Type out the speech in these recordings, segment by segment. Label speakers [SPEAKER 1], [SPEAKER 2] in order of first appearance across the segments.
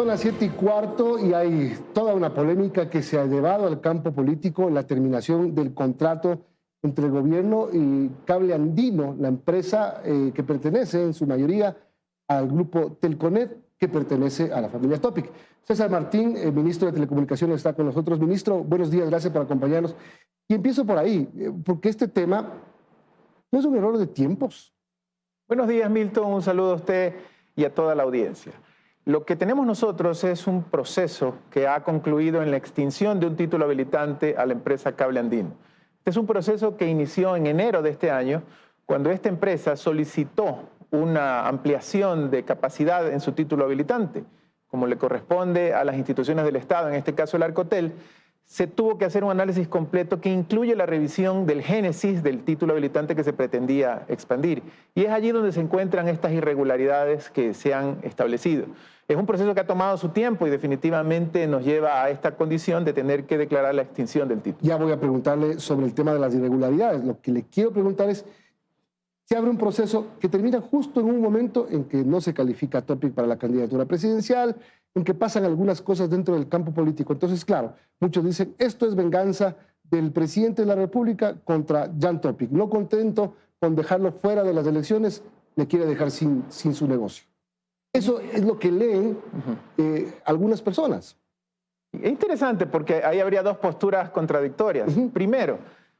[SPEAKER 1] Son las 7:15 y hay toda una polémica que se ha llevado al campo político, la terminación del contrato entre el gobierno y Cable Andino, la empresa que pertenece en su mayoría al grupo Telconet, que pertenece a la familia Topic. César Martín, el ministro de Telecomunicaciones, está con nosotros. Ministro, buenos días, gracias por acompañarnos. Y empiezo por ahí, porque este tema no es un error de tiempos.
[SPEAKER 2] Buenos días, Milton. Un saludo a usted y a toda la audiencia. Lo que tenemos nosotros es un proceso que ha concluido en la extinción de un título habilitante a la empresa Cable Andino. Este es un proceso que inició en enero de este año, cuando esta empresa solicitó una ampliación de capacidad en su título habilitante. Como le corresponde a las instituciones del Estado, en este caso el Arcotel, se tuvo que hacer un análisis completo que incluye la revisión del génesis del título habilitante que se pretendía expandir. Y es allí donde se encuentran estas irregularidades que se han establecido. Es un proceso que ha tomado su tiempo y definitivamente nos lleva a esta condición de tener que declarar la extinción del título.
[SPEAKER 1] Ya voy a preguntarle sobre el tema de las irregularidades. Lo que le quiero preguntar es, se abre un proceso que termina justo en un momento en que no se califica a Topic para la candidatura presidencial, en que pasan algunas cosas dentro del campo político. Entonces, claro, muchos dicen, esto es venganza del presidente de la República contra Jan Topic. No contento con dejarlo fuera de las elecciones, le quiere dejar sin su negocio. Eso es lo que leen algunas personas.
[SPEAKER 2] Es interesante porque ahí habría dos posturas contradictorias. Primero,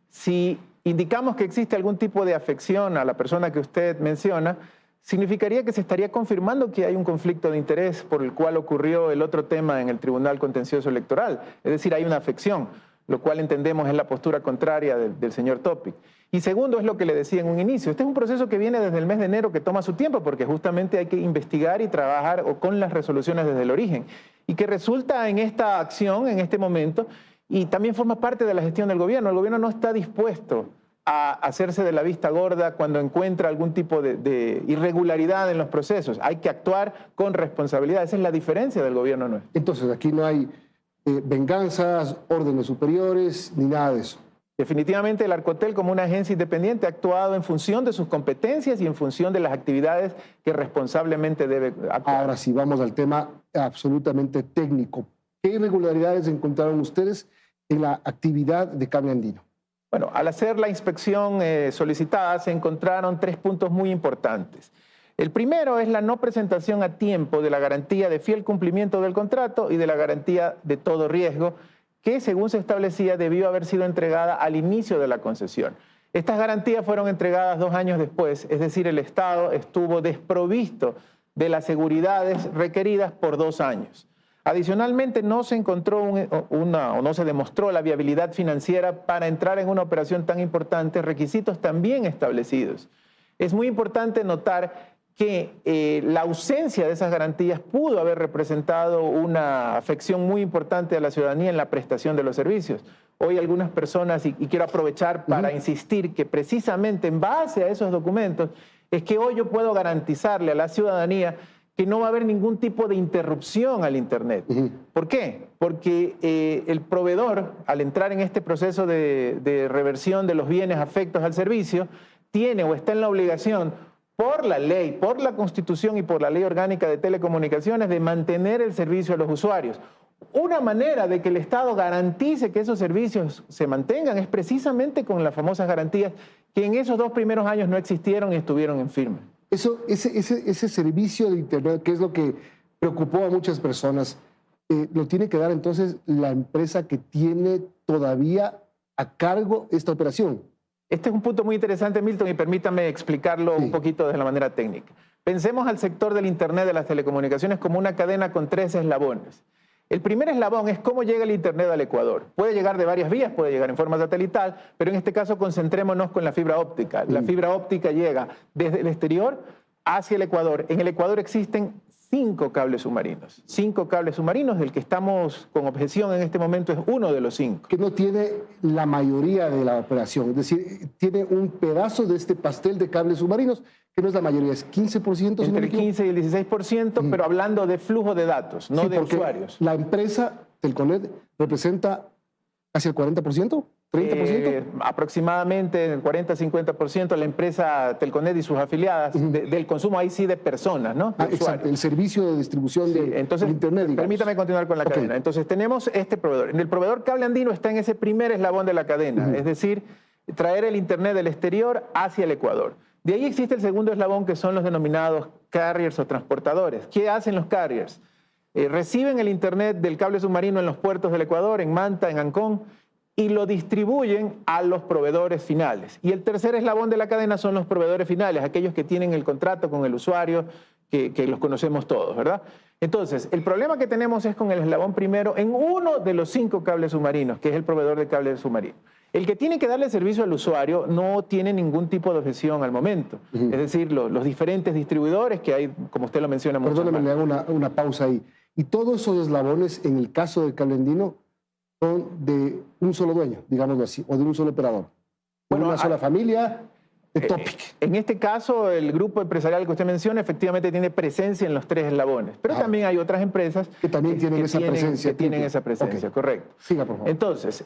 [SPEAKER 2] si indicamos que existe algún tipo de afección a la persona que usted menciona, significaría que se estaría confirmando que hay un conflicto de interés por el cual ocurrió el otro tema en el Tribunal Contencioso Electoral. Es decir, hay una afección, lo cual entendemos es la postura contraria del señor Topic. Y segundo, es lo que le decía en un inicio. Este es un proceso que viene desde el mes de enero, que toma su tiempo, porque justamente hay que investigar y trabajar con las resoluciones desde el origen. Y que resulta en esta acción, en este momento, y también forma parte de la gestión del gobierno. El gobierno no está dispuesto a hacerse de la vista gorda cuando encuentra algún tipo de irregularidad en los procesos. Hay que actuar con responsabilidad. Esa es la diferencia del gobierno nuestro.
[SPEAKER 1] Entonces, aquí no hay venganzas, órdenes superiores, ni nada de eso.
[SPEAKER 2] Definitivamente el Arcotel, como una agencia independiente, ha actuado en función de sus competencias y en función de las actividades que responsablemente debe actuar.
[SPEAKER 1] Ahora sí, vamos al tema absolutamente técnico. ¿Qué irregularidades encontraron ustedes en la actividad de Cable Andino?
[SPEAKER 2] Bueno, al hacer la inspección solicitada se encontraron 3 puntos muy importantes. El primero es la no presentación a tiempo de la garantía de fiel cumplimiento del contrato y de la garantía de todo riesgo, que según se establecía debió haber sido entregada al inicio de la concesión. Estas garantías fueron entregadas 2 años después, es decir, el Estado estuvo desprovisto de las seguridades requeridas por 2 años. Adicionalmente, no se encontró o no se demostró la viabilidad financiera para entrar en una operación tan importante, requisitos también establecidos. Es muy importante notar que la ausencia de esas garantías pudo haber representado una afección muy importante a la ciudadanía en la prestación de los servicios. Hoy algunas personas, y quiero aprovechar para insistir que precisamente en base a esos documentos, es que hoy yo puedo garantizarle a la ciudadanía que no va a haber ningún tipo de interrupción al Internet. ¿Por qué? Porque el proveedor, al entrar en este proceso de reversión de los bienes afectos al servicio, tiene o está en la obligación, por la ley, por la Constitución y por la Ley Orgánica de Telecomunicaciones, de mantener el servicio a los usuarios. Una manera de que el Estado garantice que esos servicios se mantengan es precisamente con las famosas garantías que en esos 2 primeros años no existieron y estuvieron en firme.
[SPEAKER 1] Ese servicio de Internet, que es lo que preocupó a muchas personas, lo tiene que dar entonces la empresa que tiene todavía a cargo esta operación.
[SPEAKER 2] Este es un punto muy interesante, Milton, y permítame explicarlo un poquito de la manera técnica. Pensemos al sector del Internet de las telecomunicaciones como una cadena con 3 eslabones. El primer eslabón es cómo llega el Internet al Ecuador. Puede llegar de varias vías, puede llegar en forma satelital, pero en este caso concentrémonos con la fibra óptica. La fibra óptica llega desde el exterior hacia el Ecuador. En el Ecuador existen 5 cables submarinos. 5 cables submarinos, del que estamos con objeción en este momento es uno de los 5.
[SPEAKER 1] Que no tiene la mayoría de la operación, es decir, tiene un pedazo de este pastel de cables submarinos, que no es la mayoría, es 15%.
[SPEAKER 2] Entre el 15 y el 16%, pero hablando de flujo de datos, no de usuarios.
[SPEAKER 1] La empresa Telconet representa casi el 40%. ¿30%?
[SPEAKER 2] Aproximadamente el 40-50% la empresa Telconet y sus afiliadas del consumo, ahí sí de personas, ¿no? De
[SPEAKER 1] exacto, el servicio de distribución de Internet, digamos.
[SPEAKER 2] Permítame continuar con la cadena. Entonces tenemos este proveedor. El proveedor Cable Andino está en ese primer eslabón de la cadena, es decir, traer el Internet del exterior hacia el Ecuador. De ahí existe el segundo eslabón, que son los denominados carriers o transportadores. ¿Qué hacen los carriers? Reciben el Internet del cable submarino en los puertos del Ecuador, en Manta, en Ancón, y lo distribuyen a los proveedores finales. Y el tercer eslabón de la cadena son los proveedores finales, aquellos que tienen el contrato con el usuario, que los conocemos todos, ¿verdad? Entonces, el problema que tenemos es con el eslabón primero en uno de los 5 cables submarinos, que es el proveedor de cable submarino. El que tiene que darle servicio al usuario no tiene ningún tipo de objeción al momento. Es decir, los diferentes distribuidores que hay, como usted lo menciona mucho.
[SPEAKER 1] Perdóname, le hago una pausa ahí. Y todos esos eslabones, en el caso de Cable Andino, son de un solo dueño, digámoslo así, o de un solo operador. Bueno, una sola familia de Topic.
[SPEAKER 2] En este caso, el grupo empresarial que usted menciona efectivamente tiene presencia en los 3 eslabones, pero también hay otras empresas
[SPEAKER 1] que también tienen esa presencia.
[SPEAKER 2] Que tienen esa presencia, correcto.
[SPEAKER 1] Siga, por favor.
[SPEAKER 2] Entonces,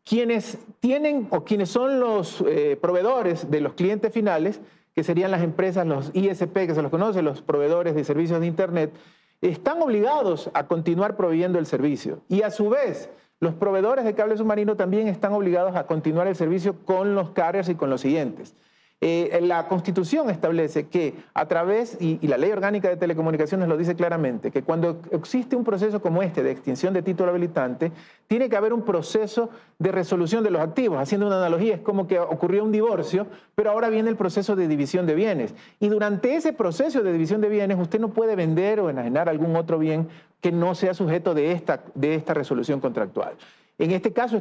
[SPEAKER 2] quienes tienen o quienes son los proveedores de los clientes finales, que serían las empresas, los ISP, que se los conoce, los proveedores de servicios de Internet, están obligados a continuar proveyendo el servicio. Y a su vez, los proveedores de cable submarino también están obligados a continuar el servicio con los carriers y con los siguientes. La Constitución establece que a través, y la Ley Orgánica de Telecomunicaciones lo dice claramente, que cuando existe un proceso como este de extinción de título habilitante, tiene que haber un proceso de resolución de los activos. Haciendo una analogía, es como que ocurrió un divorcio, pero ahora viene el proceso de división de bienes. Y durante ese proceso de división de bienes, usted no puede vender o enajenar algún otro bien que no sea sujeto de esta resolución contractual. En este caso,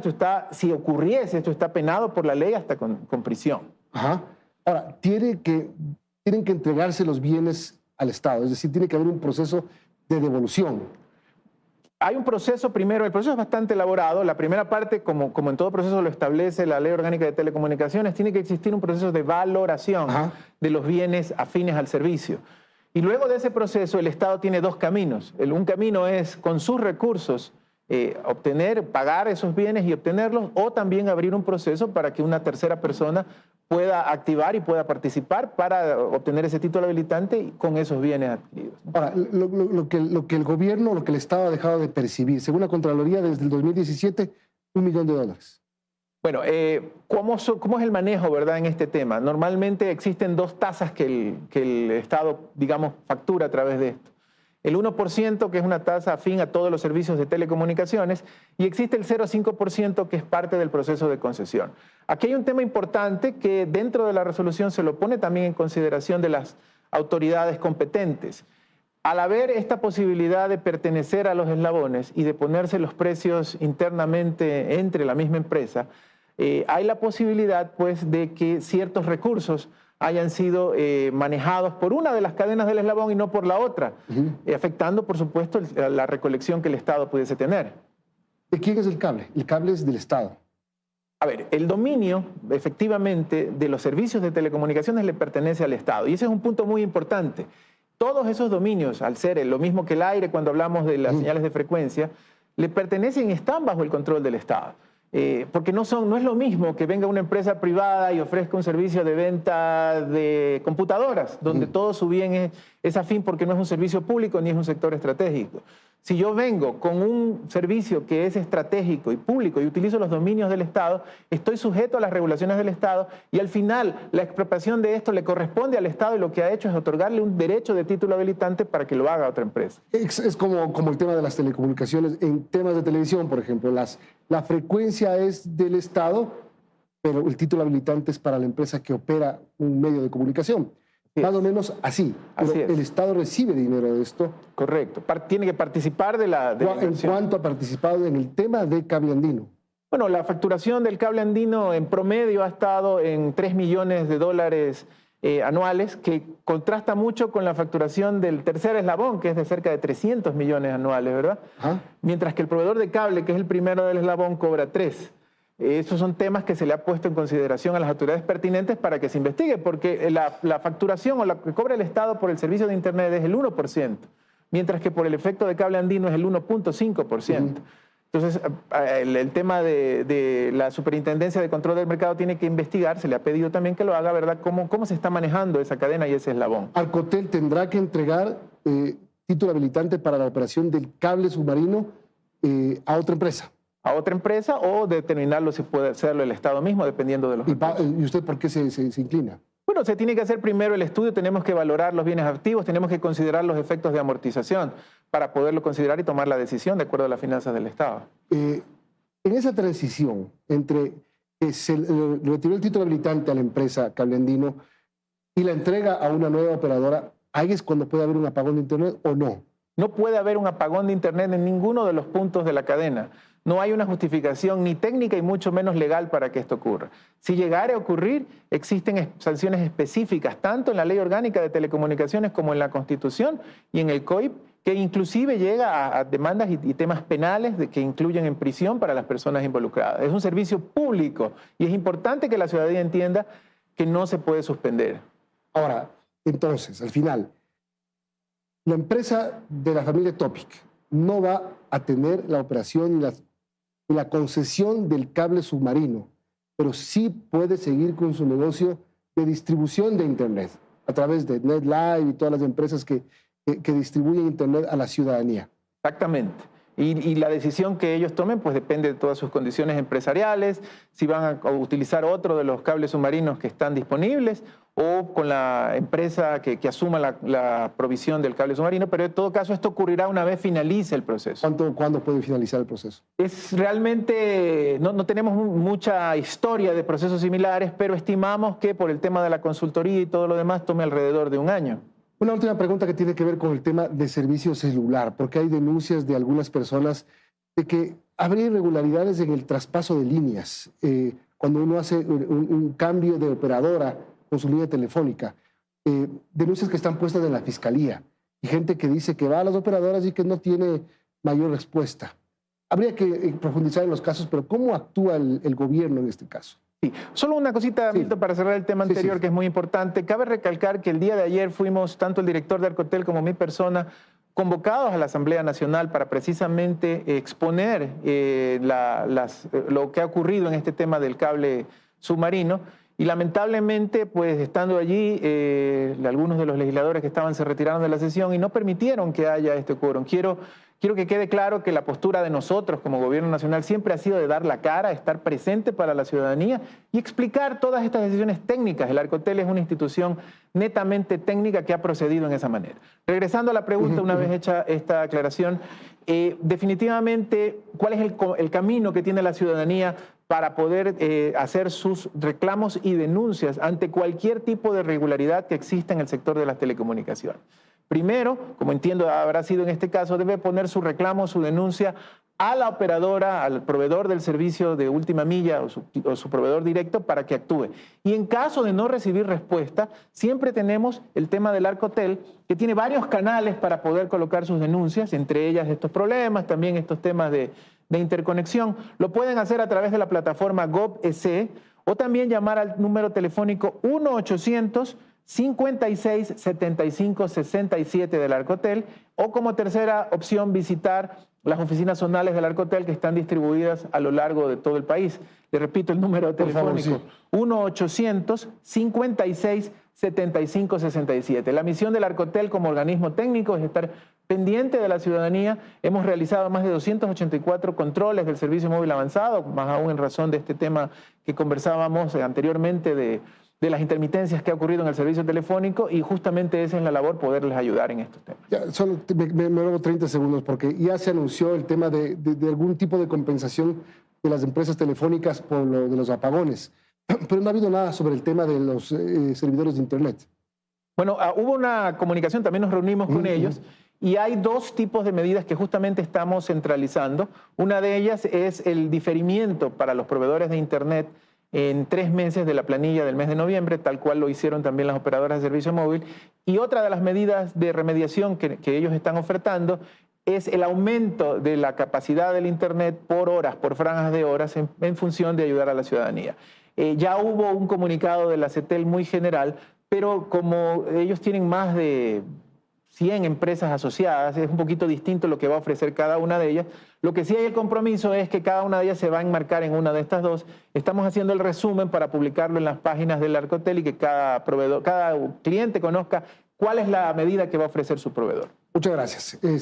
[SPEAKER 2] si ocurriese, esto está penado por la ley hasta con prisión.
[SPEAKER 1] Ajá. Ahora, tienen que entregarse los bienes al Estado, es decir, tiene que haber un proceso de devolución.
[SPEAKER 2] Hay un proceso primero, el proceso es bastante elaborado. La primera parte, como en todo proceso lo establece la Ley Orgánica de Telecomunicaciones, tiene que existir un proceso de valoración de los bienes afines al servicio. Y luego de ese proceso, el Estado tiene 2 caminos. Un camino es, con sus recursos, pagar esos bienes y obtenerlos, o también abrir un proceso para que una tercera persona pueda activar y pueda participar para obtener ese título habilitante con esos bienes adquiridos.
[SPEAKER 1] Ahora, lo que el gobierno, lo que el Estado ha dejado de percibir, según la Contraloría, desde el 2017, $1 millón.
[SPEAKER 2] Bueno, ¿cómo es el manejo, verdad, en este tema? Normalmente existen 2 tasas que el Estado, digamos, factura a través de esto. El 1%, que es una tasa afín a todos los servicios de telecomunicaciones, y existe el 0,5%, que es parte del proceso de concesión. Aquí hay un tema importante que dentro de la resolución se lo pone también en consideración de las autoridades competentes. Al haber esta posibilidad de pertenecer a los eslabones y de ponerse los precios internamente entre la misma empresa, hay la posibilidad, pues, de que ciertos recursos hayan sido manejados por una de las cadenas del eslabón y no por la otra, afectando, por supuesto, la recolección que el Estado pudiese tener.
[SPEAKER 1] ¿De quién es el cable? El cable es del Estado.
[SPEAKER 2] A ver, el dominio, efectivamente, de los servicios de telecomunicaciones le pertenece al Estado. Y ese es un punto muy importante. Todos esos dominios, al ser lo mismo que el aire cuando hablamos de las señales de frecuencia, le pertenecen y están bajo el control del Estado. Porque no es lo mismo que venga una empresa privada y ofrezca un servicio de venta de computadoras, donde todo su bien es afín porque no es un servicio público ni es un sector estratégico. Si yo vengo con un servicio que es estratégico y público y utilizo los dominios del Estado, estoy sujeto a las regulaciones del Estado y al final la expropiación de esto le corresponde al Estado y lo que ha hecho es otorgarle un derecho de título habilitante para que lo haga otra empresa.
[SPEAKER 1] Es como el tema de las telecomunicaciones. En temas de televisión, por ejemplo, la frecuencia es del Estado, pero el título habilitante es para la empresa que opera un medio de comunicación. Más o menos así. Pero el Estado recibe dinero de esto.
[SPEAKER 2] Correcto. Tiene que participar de la
[SPEAKER 1] ¿En cuánto ha participado en el tema de Cable Andino?
[SPEAKER 2] Bueno, la facturación del Cable Andino en promedio ha estado en $3 millones anuales, que contrasta mucho con la facturación del tercer eslabón, que es de cerca de 300 millones anuales, ¿verdad? Mientras que el proveedor de cable, que es el primero del eslabón, cobra 3. Esos son temas que se le ha puesto en consideración a las autoridades pertinentes para que se investigue, porque la facturación o la que cobra el Estado por el servicio de Internet es el 1%, mientras que por el efecto de Cable Andino es el 1.5%. Entonces, el tema de la Superintendencia de Control del Mercado tiene que investigar, se le ha pedido también que lo haga, ¿verdad? ¿Cómo se está manejando esa cadena y ese eslabón?
[SPEAKER 1] Arcotel tendrá que entregar título habilitante para la operación del cable submarino a otra empresa.
[SPEAKER 2] A otra empresa o determinarlo si puede hacerlo el Estado mismo, dependiendo de los recursos.
[SPEAKER 1] ¿Y usted por qué se inclina?
[SPEAKER 2] Bueno, se tiene que hacer primero el estudio, tenemos que valorar los bienes activos, tenemos que considerar los efectos de amortización para poderlo considerar y tomar la decisión de acuerdo a las finanzas del Estado.
[SPEAKER 1] En esa transición entre que se retiró el título habilitante a la empresa Cable Andino y la entrega a una nueva operadora, ¿ahí es cuando puede haber un apagón de Internet o no?
[SPEAKER 2] No puede haber un apagón de Internet en ninguno de los puntos de la cadena. No hay una justificación ni técnica y mucho menos legal para que esto ocurra. Si llegara a ocurrir, existen sanciones específicas, tanto en la Ley Orgánica de Telecomunicaciones como en la Constitución y en el COIP, que inclusive llega a demandas y temas penales que incluyen en prisión para las personas involucradas. Es un servicio público y es importante que la ciudadanía entienda que no se puede suspender.
[SPEAKER 1] Ahora, entonces, al final, la empresa de la familia Topic no va a tener la operación y la concesión del cable submarino, pero sí puede seguir con su negocio de distribución de Internet a través de NetLive y todas las empresas que distribuyen Internet a la ciudadanía.
[SPEAKER 2] Exactamente. Y la decisión que ellos tomen pues depende de todas sus condiciones empresariales, si van a utilizar otro de los cables submarinos que están disponibles o con la empresa que asuma la provisión del cable submarino, pero en todo caso esto ocurrirá una vez finalice el proceso.
[SPEAKER 1] ¿Cuándo puede finalizar el proceso?
[SPEAKER 2] Es realmente, no tenemos mucha historia de procesos similares, pero estimamos que por el tema de la consultoría y todo lo demás tome alrededor de un año.
[SPEAKER 1] Una última pregunta que tiene que ver con el tema de servicio celular, porque hay denuncias de algunas personas de que habría irregularidades en el traspaso de líneas cuando uno hace un cambio de operadora con su línea telefónica. Denuncias que están puestas en la fiscalía y gente que dice que va a las operadoras y que no tiene mayor respuesta. Habría que profundizar en los casos, pero ¿cómo actúa el gobierno en este caso?
[SPEAKER 2] Sí. Solo una cosita, Milton, para cerrar el tema anterior, que es muy importante. Cabe recalcar que el día de ayer fuimos, tanto el director de Arcotel como mi persona, convocados a la Asamblea Nacional para precisamente exponer lo que ha ocurrido en este tema del cable submarino. Y lamentablemente, pues estando allí, algunos de los legisladores que estaban se retiraron de la sesión y no permitieron que haya este quórum. Quiero que quede claro que la postura de nosotros como gobierno nacional siempre ha sido de dar la cara, estar presente para la ciudadanía y explicar todas estas decisiones técnicas. El Arcotel es una institución netamente técnica que ha procedido en esa manera. Regresando a la pregunta, una vez hecha esta aclaración, definitivamente, ¿cuál es el camino que tiene la ciudadanía para poder hacer sus reclamos y denuncias ante cualquier tipo de irregularidad que exista en el sector de las telecomunicaciones? Primero, como entiendo habrá sido en este caso, debe poner su reclamo, su denuncia a la operadora, al proveedor del servicio de última milla o su proveedor directo para que actúe. Y en caso de no recibir respuesta, siempre tenemos el tema del Arcotel, que tiene varios canales para poder colocar sus denuncias, entre ellas estos problemas, también estos temas de interconexión. Lo pueden hacer a través de la plataforma gov.es o también llamar al número telefónico 1-800-56-75-67 del Arcotel o como tercera opción visitar las oficinas zonales del Arcotel que están distribuidas a lo largo de todo el país. Le repito el número telefónico, 1-800-56-75-67. La misión del Arcotel como organismo técnico es estar pendiente de la ciudadanía. Hemos realizado más de 284 controles del servicio móvil avanzado, más aún en razón de este tema que conversábamos anteriormente de las intermitencias que ha ocurrido en el servicio telefónico y justamente esa es la labor, poderles ayudar en estos temas.
[SPEAKER 1] Ya, solo me robo 30 segundos porque ya se anunció el tema de algún tipo de compensación de las empresas telefónicas por lo de los apagones, pero no ha habido nada sobre el tema de los servidores de Internet.
[SPEAKER 2] Bueno, hubo una comunicación, también nos reunimos con ellos y hay dos tipos de medidas que justamente estamos centralizando. Una de ellas es el diferimiento para los proveedores de Internet en 3 meses de la planilla del mes de noviembre, tal cual lo hicieron también las operadoras de servicio móvil. Y otra de las medidas de remediación que ellos están ofertando es el aumento de la capacidad del Internet por horas, por franjas de horas, en función de ayudar a la ciudadanía. Ya hubo un comunicado de la CETEL muy general, pero como ellos tienen más de 100 empresas asociadas, es un poquito distinto lo que va a ofrecer cada una de ellas. Lo que sí hay el compromiso es que cada una de ellas se va a enmarcar en una de estas dos. Estamos haciendo el resumen para publicarlo en las páginas del Arcotel y que cada proveedor, cada cliente conozca cuál es la medida que va a ofrecer su proveedor.
[SPEAKER 1] Muchas gracias. César.